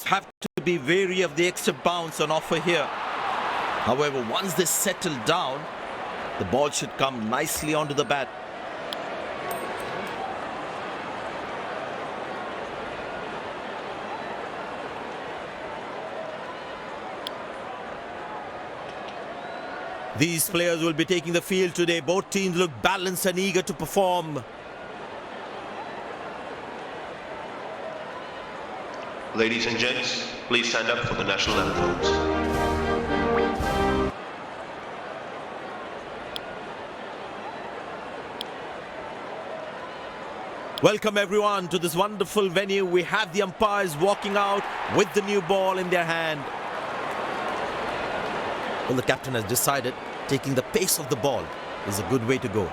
have to be wary of the extra bounce on offer here. However, once they settle down, the ball should come nicely onto the bat. These players will be taking the field today. Both teams look balanced and eager to perform. Ladies and gents, please stand up for the national anthems. Welcome everyone to this wonderful venue. We have the umpires walking out with the new ball in their hand. Well, the captain has decided taking the pace of the ball is a good way to go.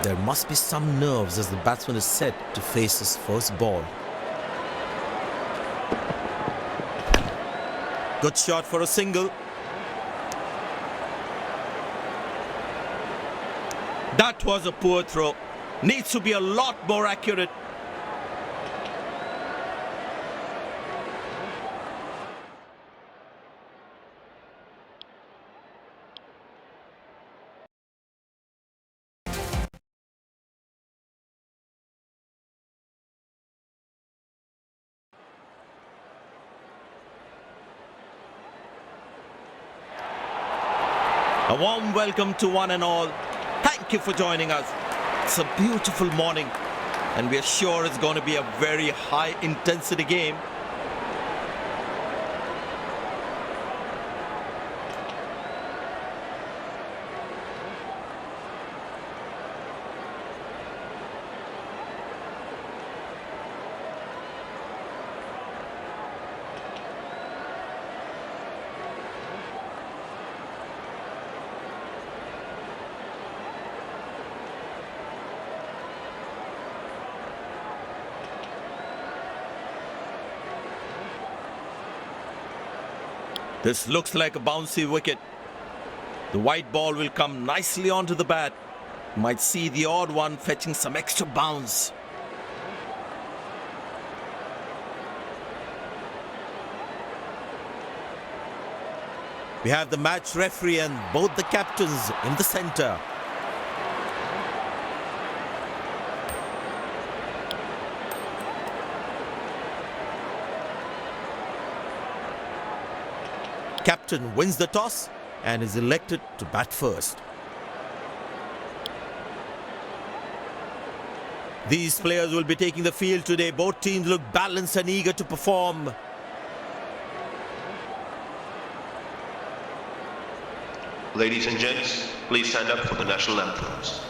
There must be some nerves as the batsman is set to face his first ball. Good shot for a single. That was a poor throw. Needs to be a lot more accurate. A warm welcome to one and all. Thank you for joining us. It's a beautiful morning and we are sure it's going to be a very high intensity game. This looks like a bouncy wicket. The white ball will come nicely onto the bat. Might see the odd one fetching some extra bounce. We have the match referee and both the captains in the center. Captain wins the toss and is elected to bat first. These players will be taking the field today. Both teams look balanced and eager to perform. Ladies and gents, please stand up for the national anthems.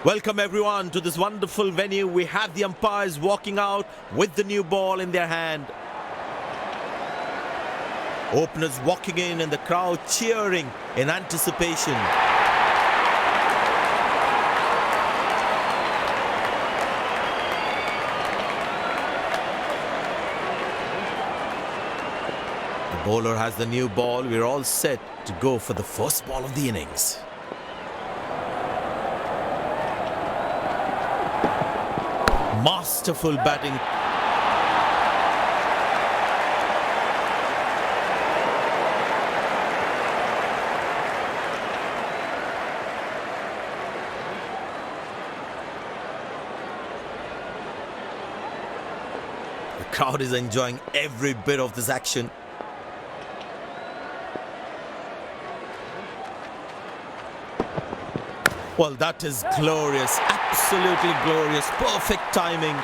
Welcome everyone to this wonderful venue. We have the umpires walking out with the new ball in their hand. Openers walking in and the crowd cheering in anticipation. The bowler has the new ball. We're all set to go for the first ball of the innings. Masterful batting. The crowd is enjoying every bit of this action. Well, that is glorious. Absolutely glorious. Perfect timing.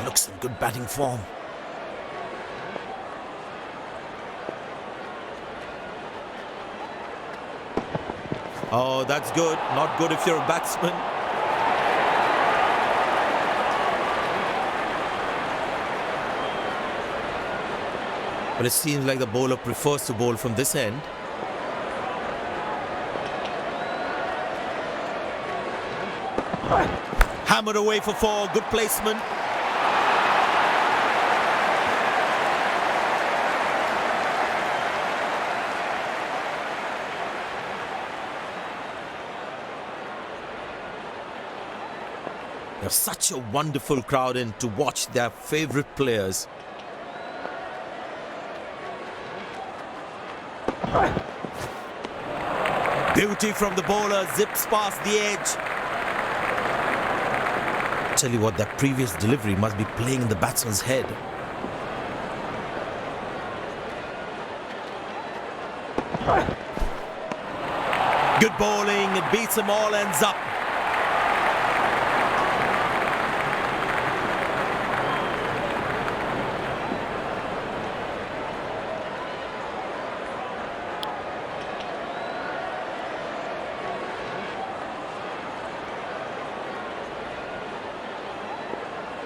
looks in good batting form. Oh, that's good. Not good if you're a batsman. But it seems like the bowler prefers to bowl from this end. Hammered away for 4. Good placement. There's such a wonderful crowd in to watch their favorite players. Beauty from the bowler, zips past the edge. Tell you what, that previous delivery must be playing in the batsman's head. Good bowling, it beats them all, ends up.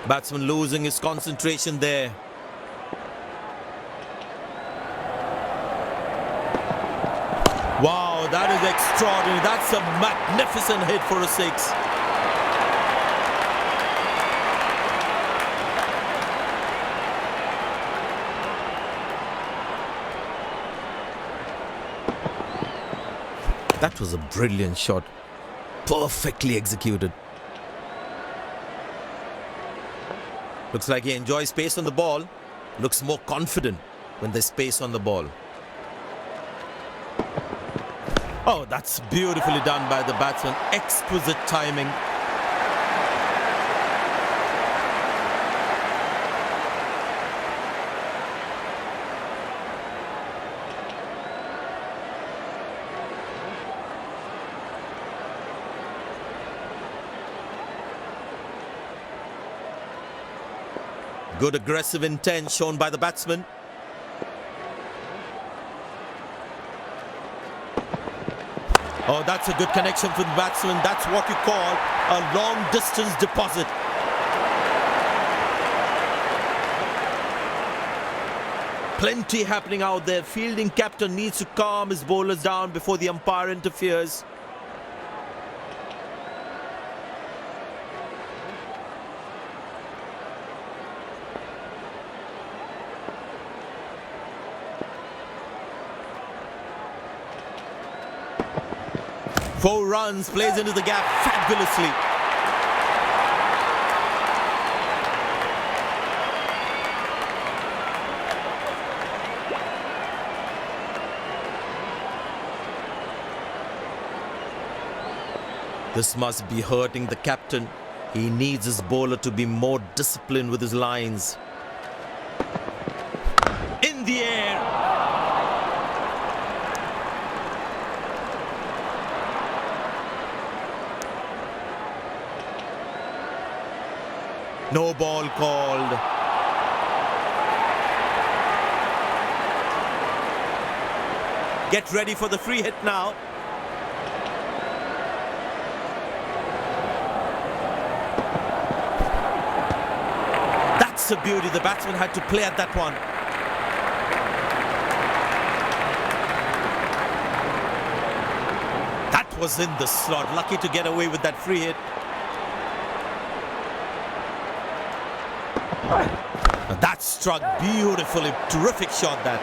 Batsman losing his concentration there. Wow, that is extraordinary. That's a magnificent hit for a 6. That was a brilliant shot. Perfectly executed. Looks like he enjoys space on the ball. Looks more confident when there's space on the ball. Oh, that's beautifully done by the batsman. Exquisite timing. Good aggressive intent shown by the batsman. Oh, that's a good connection for the batsman. That's what you call a long distance deposit. Plenty happening out there. Fielding captain needs to calm his bowlers down before the umpire interferes. Four runs, plays into the gap fabulously. This must be hurting the captain. He needs his bowler to be more disciplined with his lines. In the air. No ball called. Get ready for the free hit now. That's a beauty. The batsman had to play at that one. That was in the slot. Lucky to get away with that free hit. That struck beautifully. Terrific shot that.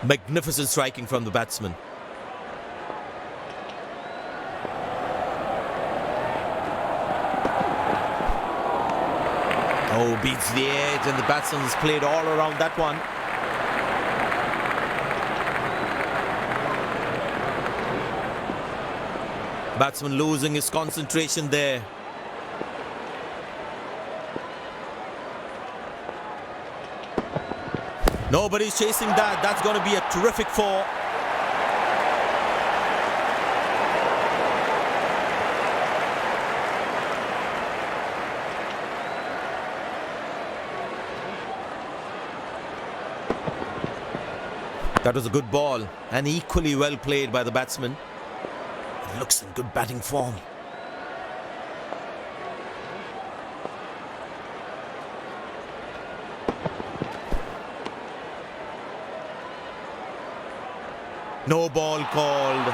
Magnificent striking from the batsman. Oh, beats the edge, and the batsman has played all around that one. Batsman losing his concentration there. Nobody's chasing that. That's going to be a terrific four. That was a good ball and equally well played by the batsman. He looks in good batting form. No ball called.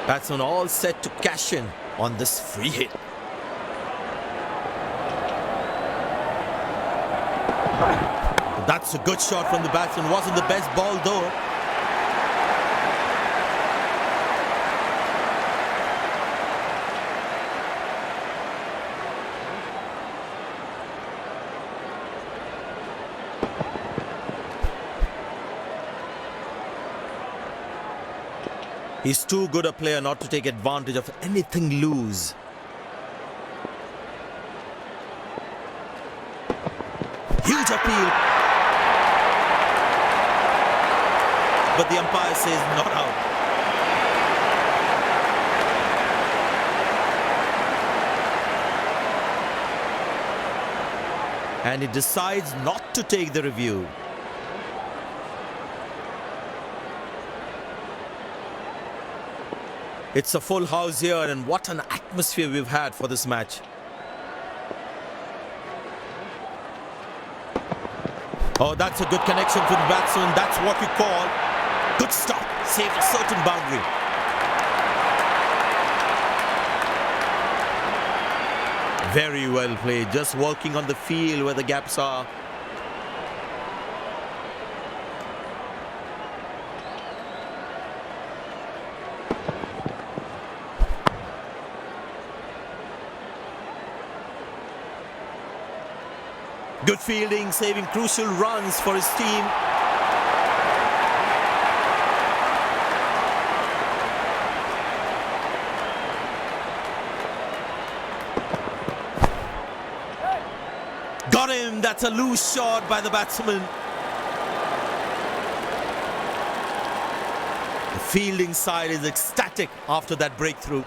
Batsman all set to cash in on this free hit. That's a good shot from the batsman. Wasn't the best ball though. He's too good a player not to take advantage of anything loose. Huge appeal. But the umpire says not out. And he decides not to take the review. It's a full house here, and what an atmosphere we've had for this match. Oh, that's a good connection for the batsman. That's what we call good stop. Saved a certain boundary. Very well played. Just working on the field where the gaps are. Good fielding, saving crucial runs for his team. Got him, that's a loose shot by the batsman. The fielding side is ecstatic after that breakthrough.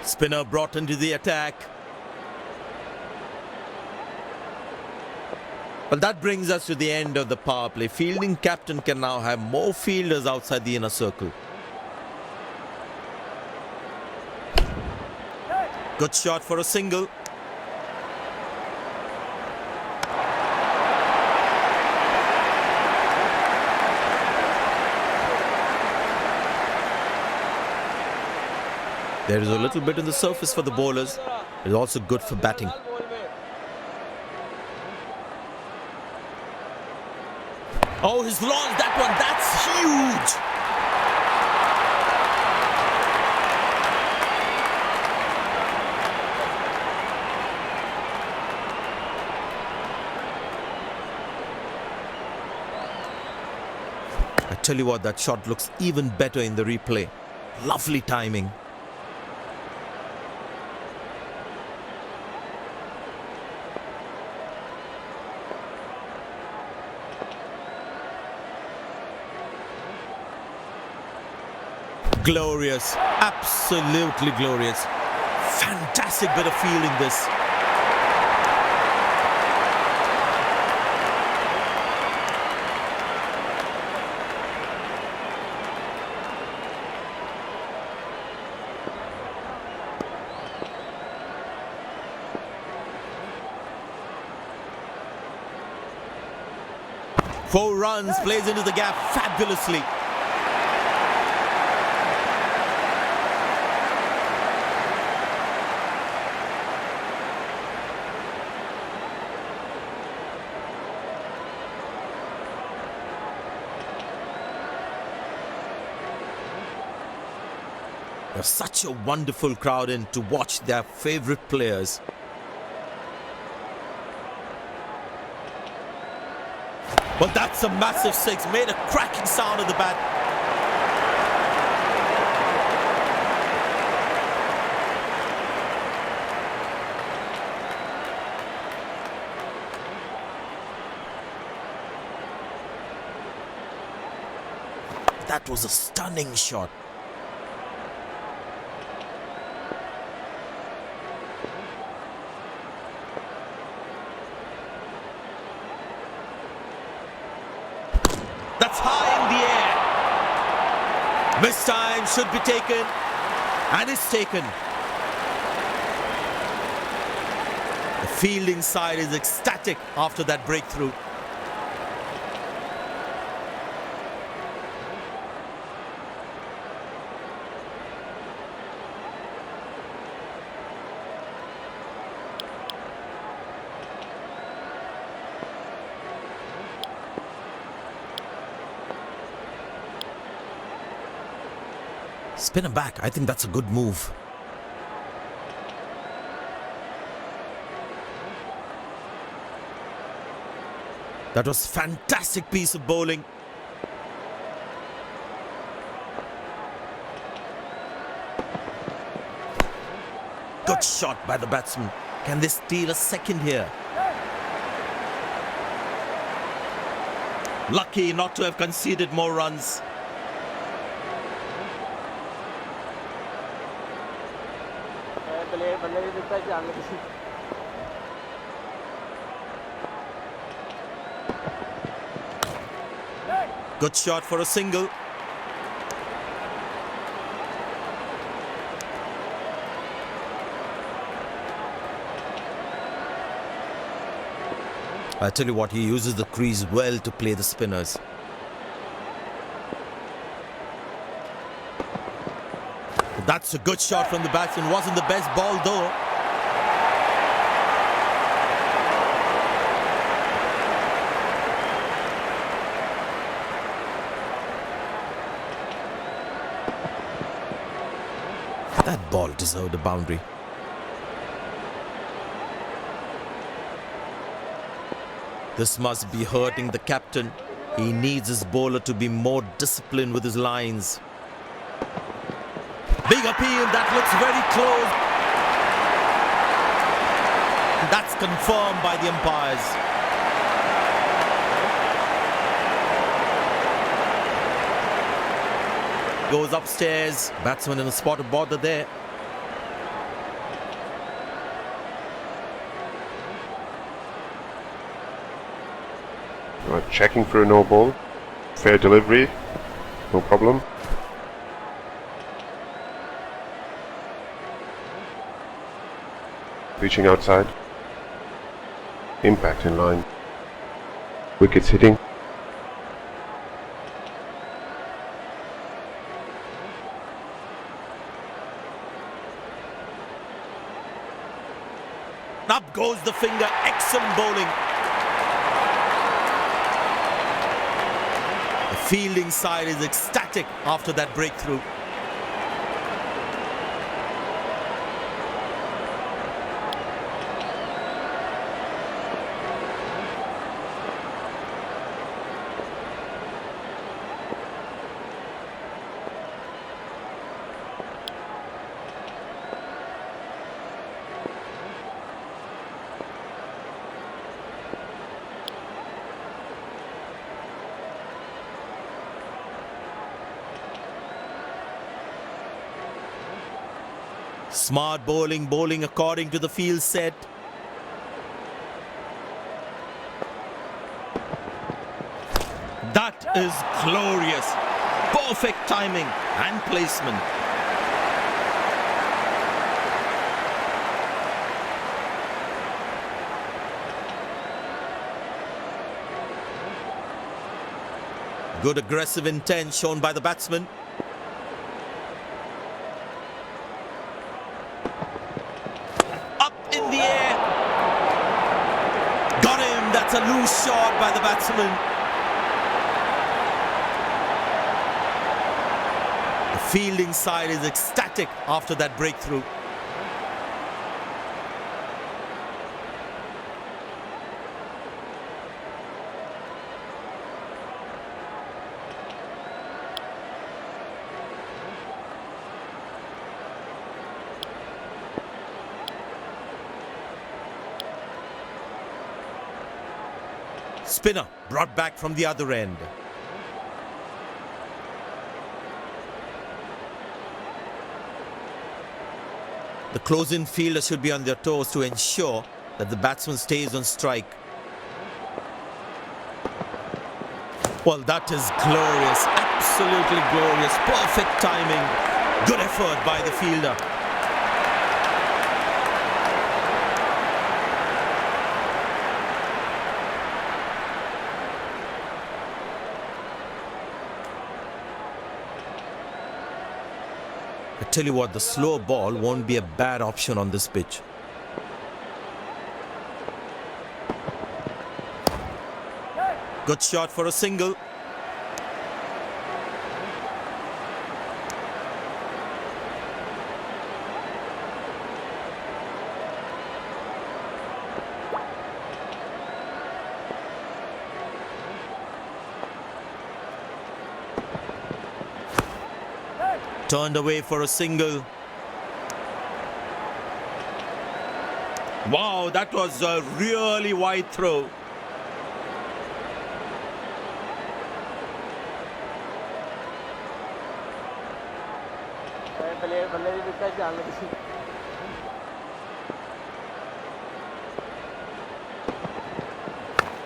Spinner brought into the attack. Well, that brings us to the end of the power play. Fielding captain can now have more fielders outside the inner circle. Good shot for a single. There is a little bit on the surface for the bowlers. It's also good for batting. Oh, he's launched that one. That's huge. I tell you what, that shot looks even better in the replay. Lovely timing. Glorious, absolutely glorious. Fantastic bit of fielding this. 4 runs, plays into the gap fabulously. There's such a wonderful crowd in to watch their favorite players. But that's a massive 6, made a cracking sound at the bat. That was a stunning shot. That's high in the air. This time should be taken, and it's taken. The fielding side is ecstatic after that breakthrough. Spin him back. I think that's a good move. That was fantastic piece of bowling. Good shot by the batsman. Can they steal a second here? Lucky not to have conceded more runs. Good shot for a single. I tell you what, he uses the crease well to play the spinners. That's a good shot from the batsman. Wasn't the best ball though. That ball deserved a boundary. This must be hurting the captain. He needs his bowler to be more disciplined with his lines. Big appeal, that looks very close. That's confirmed by the umpires. Goes upstairs, batsman in a spot of bother there. Checking for a no ball. Fair delivery, no problem. Reaching outside. Impact in line. Wickets hitting. Up goes the finger, excellent bowling. The fielding side is ecstatic after that breakthrough. Smart bowling, bowling according to the field set. That is glorious. Perfect timing and placement. Good aggressive intent shown by the batsman. Up in the air. Got him. That's a loose shot by the batsman. The fielding side is ecstatic after that breakthrough. Spinner brought back from the other end. The close-in fielder should be on their toes to ensure that the batsman stays on strike. Well, that is glorious, absolutely glorious, perfect timing, good effort by the fielder. I tell you what, the slow ball won't be a bad option on this pitch. Good shot for a single. Turned away for a single. Wow, that was a really wide throw.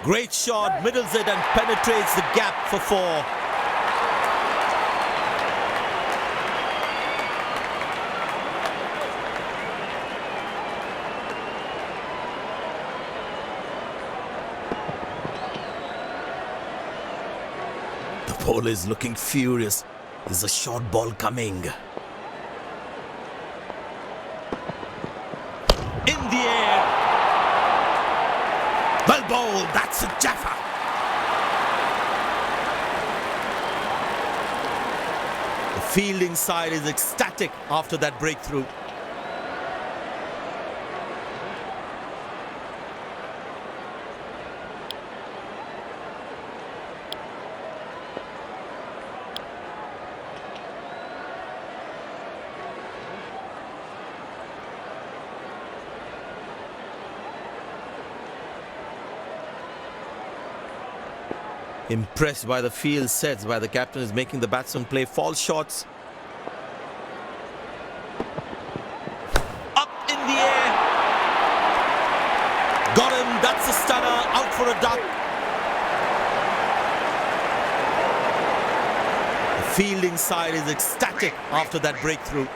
Great shot, middles it and penetrates the gap for four. The bowler is looking furious. Is a short ball coming? In the air. Well bowled, that's a jaffa. The fielding side is ecstatic after that breakthrough. Impressed by the field sets by the captain is making the batsman play false shots. Up in the air. Got him. That's a stunner. Out for a duck. The fielding side is ecstatic after that breakthrough.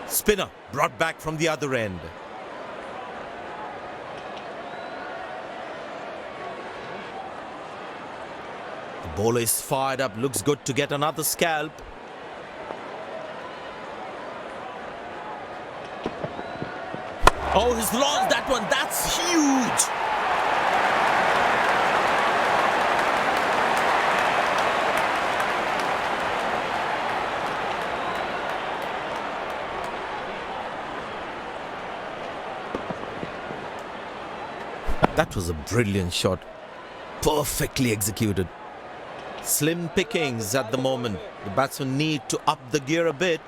Spinner brought back from the other end. The bowler is fired up, looks good to get another scalp. Oh, he's lost that one. That's huge. That was a brilliant shot. Perfectly executed. Slim pickings at the moment. The batsmen need to up the gear a bit.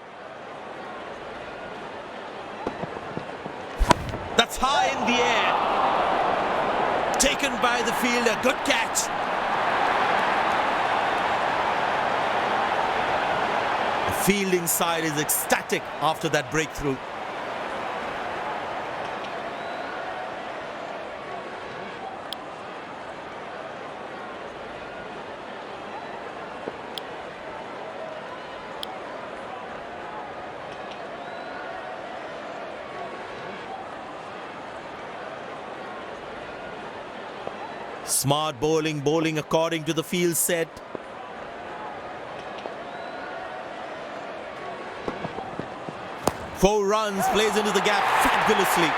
That's high in the air. Taken by the fielder. Good catch. The fielding side is ecstatic after that breakthrough. Smart bowling, bowling according to the field set. Four runs, plays into the gap fabulously.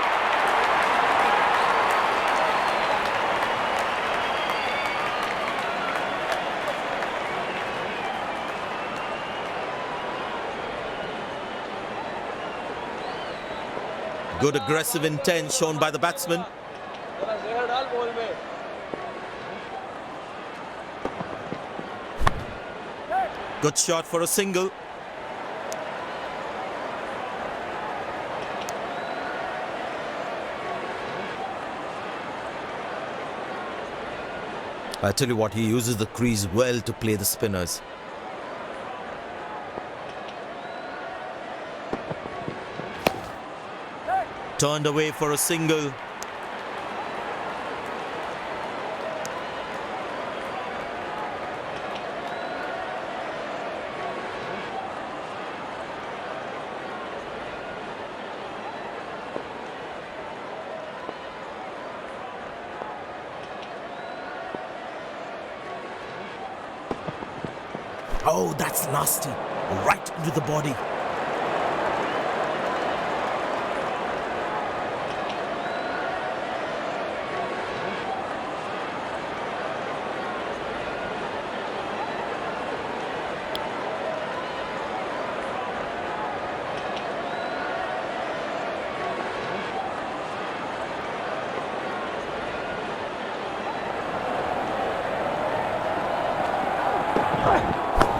Good aggressive intent shown by the batsman. Good shot for a single. I tell you what, he uses the crease well to play the spinners. Turned away for a single. Oh, that's nasty. Right into the body.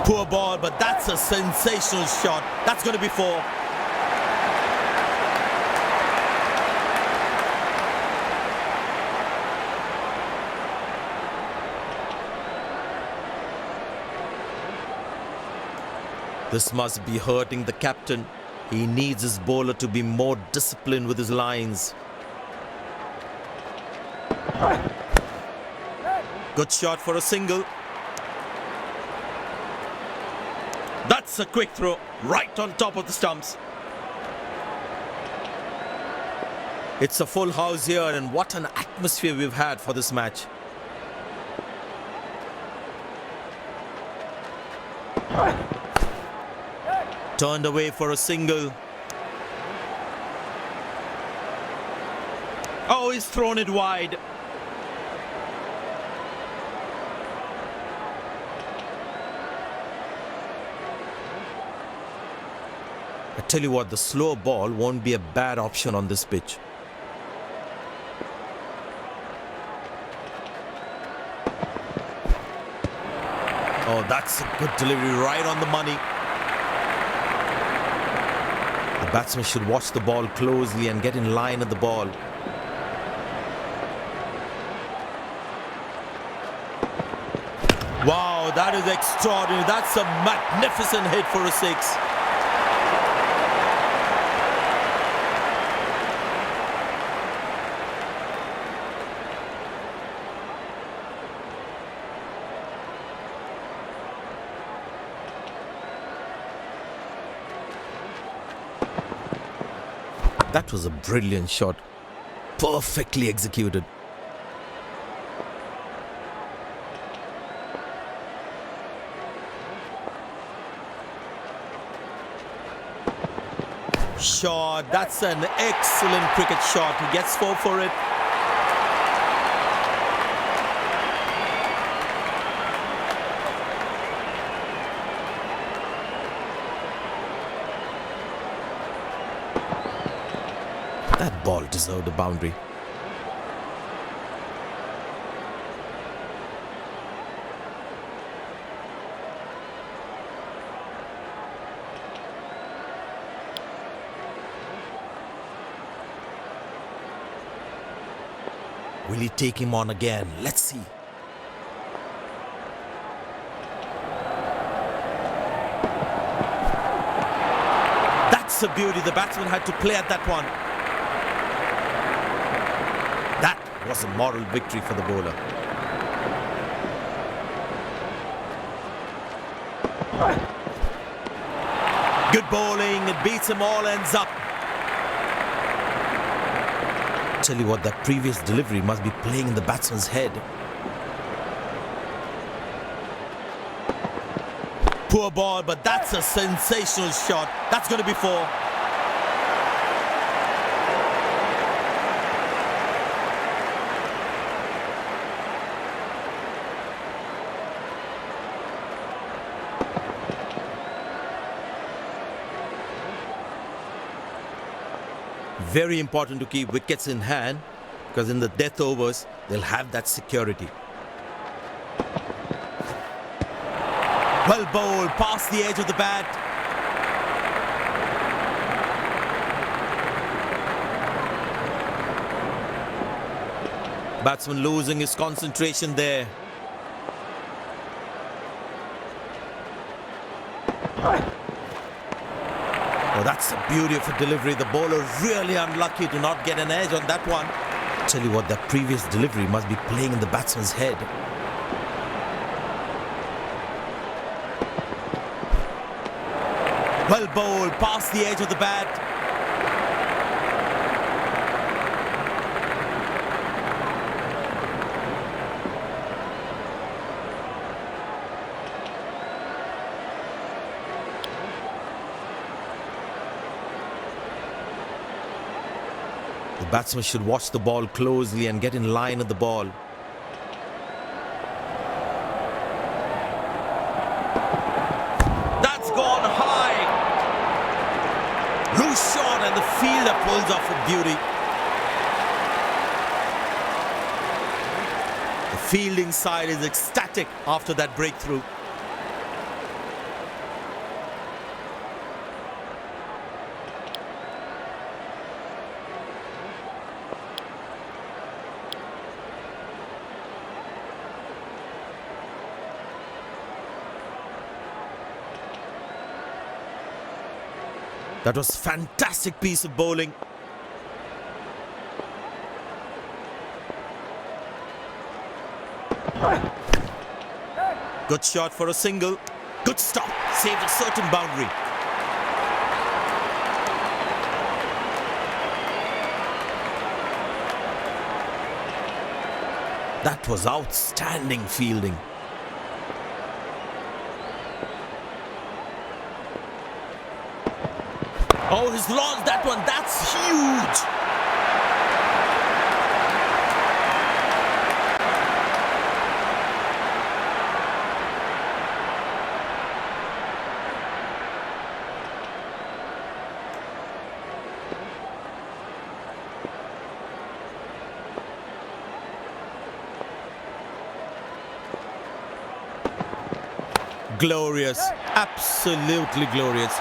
Poor ball, but that's a sensational shot. That's going to be four. This must be hurting the captain. He needs his bowler to be more disciplined with his lines. Good shot for a single. That's a quick throw, right on top of the stumps. It's a full house here, and what an atmosphere we've had for this match. Turned away for a single. Oh, he's thrown it wide. I tell you what, the slow ball won't be a bad option on this pitch. Oh, that's a good delivery, right on the money. The batsman should watch the ball closely and get in line at the ball. Wow, that is extraordinary. That's a magnificent hit for a six. That was a brilliant shot. Perfectly executed. Shot. That's an excellent cricket shot. He gets four for it. That ball deserved a boundary. Will he take him on again? Let's see. That's a beauty. The batsman had to play at that one. That was a moral victory for the bowler. Good bowling. It beats him all ends up. Tell you what, that previous delivery must be playing in the batsman's head. Poor ball, but that's a sensational shot. That's going to be 4. Very important to keep wickets in hand, because in the death overs, they'll have that security. Well bowled, past the edge of the bat. Batsman losing his concentration there. Oh, that's the beauty of a delivery. The bowler really unlucky to not get an edge on that one. Tell you what, that previous delivery must be playing in the batsman's head. Well bowled, past the edge of the bat. The batsman should watch the ball closely and get in line at the ball. That's gone high. Loose shot and the fielder pulls off with beauty. The fielding side is ecstatic after that breakthrough. That was fantastic piece of bowling. Good shot for a single. Good stop. Saved a certain boundary. That was outstanding fielding. Oh, he's launched that one. That's huge. Glorious. Absolutely glorious.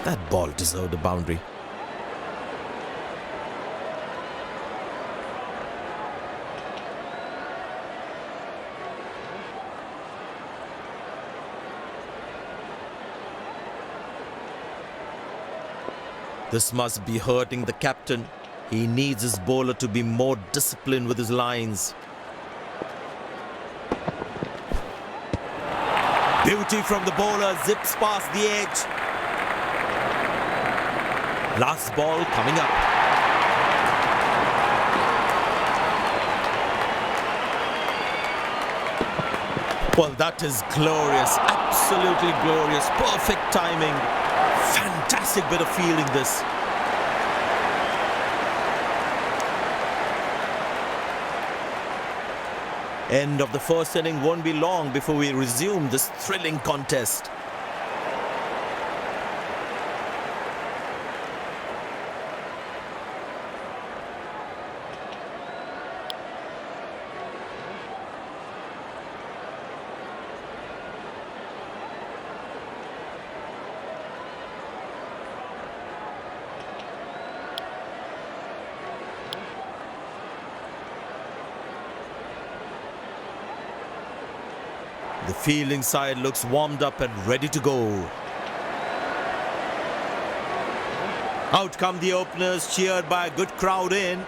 That ball deserved a boundary. This must be hurting the captain. He needs his bowler to be more disciplined with his lines. Beauty from the bowler, zips past the edge. Last ball coming up. Well, that is glorious. Absolutely glorious. Perfect timing. Fantastic bit of fielding this. End of the first inning won't be long before we resume this thrilling contest. The fielding side looks warmed up and ready to go. Out come the openers, cheered by a good crowd in.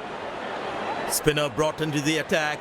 Spinner brought into the attack.